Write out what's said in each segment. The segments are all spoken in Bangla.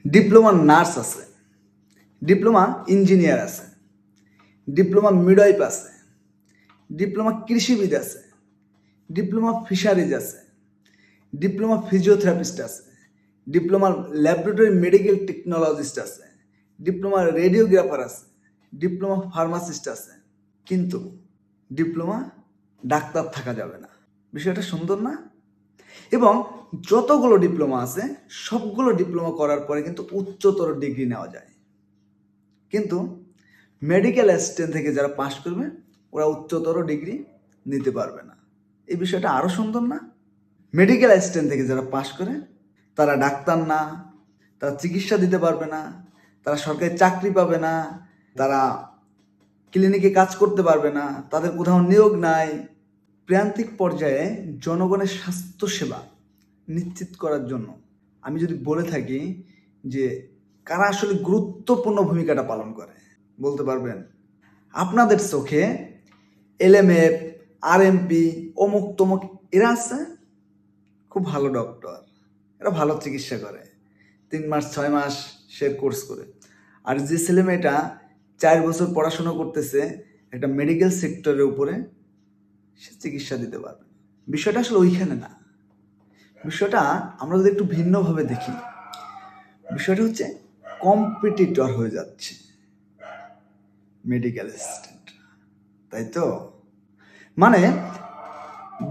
ডিপ্লোমা নার্স আছে, ডিপ্লোমা ইঞ্জিনিয়ার আছে, ডিপ্লোমা মিডওয়াইফ আছে, ডিপ্লোমা কৃষিবিদ আছে, ডিপ্লোমা ফিশারিজ আছে, ডিপ্লোমা ফিজিওথেরাপিস্ট আছে, ডিপ্লোমা ল্যাবরেটরি মেডিকেল টেকনোলজিস্ট আছে, ডিপ্লোমা রেডিওগ্রাফার আছে, ডিপ্লোমা ফার্মাসিস্ট আছে, কিন্তু ডিপ্লোমা ডাক্তার থাকা যাবে না। বিষয়টা সুন্দর না? এবং যতগুলো ডিপ্লোমা আছে সবগুলো ডিপ্লোমা করার পরে কিন্তু উচ্চতর ডিগ্রি নেওয়া যায়, কিন্তু মেডিকেল অ্যাসিস্ট্যান্ট থেকে যারা পাশ করবে ওরা উচ্চতর ডিগ্রি নিতে পারবে না। এই বিষয়টা আরও সুন্দর না? মেডিকেল অ্যাসিস্ট্যান্ট থেকে যারা পাশ করে তারা ডাক্তার না, তারা চিকিৎসা দিতে পারবে না, তারা সরকারি চাকরি পাবে না, তারা ক্লিনিকে কাজ করতে পারবে না, তাদের কোথাও নিয়োগ নাই। প্রান্তিক পর্যায়ে জনগণের স্বাস্থ্যসেবা নিশ্চিত করার জন্য আমি যদি বলে থাকি যে কারা আসলে গুরুত্বপূর্ণ ভূমিকাটা পালন করে, বলতে পারবেন? আপনাদের চোখে এলএমএফ, আরএমপি, অমুক তমুক এরা আছে খুব ভালো ডক্টর, এরা ভালো চিকিৎসা করে, 3 মাস 6 মাস সে কোর্স করে। আর যে ছেলেমেয়েটা 4 বছর পড়াশোনা করতেছে একটা মেডিকেল সেক্টরের উপরে, সে চিকিৎসা দিতে পারবে। বিষয়টা আসলে ওইখানে না। বিষয়টা আমরা যদি একটু ভিন্নভাবে দেখি, বিষয়টা হচ্ছে কম্পিটিটর হয়ে যাচ্ছে মেডিকেল অ্যাসিস্ট্যান্ট, তাই তো? মানে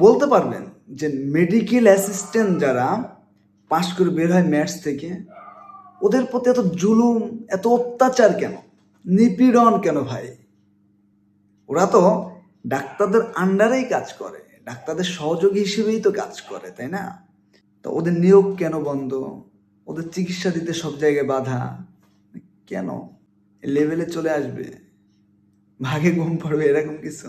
বলতে পারবেন যে মেডিকেল অ্যাসিস্ট্যান্ট যারা পাশ করে বের হয় ম্যাথস থেকে, ওদের প্রতি এত জুলুম, এত অত্যাচার কেন, নিপীড়ন কেন ভাই? ওরা তো ডাক্তারদের আন্ডারেই কাজ করে, ডাক্তারদের সহযোগী হিসেবেই তো কাজ করে, তাই না? তো ওদের নিয়োগ কেন বন্ধ? ওদের চিকিৎসা দিতে সব জায়গায় বাধা কেন? লেভেলে চলে আসবে, ভাগে ঘুম পড়বে, এরকম কিছু?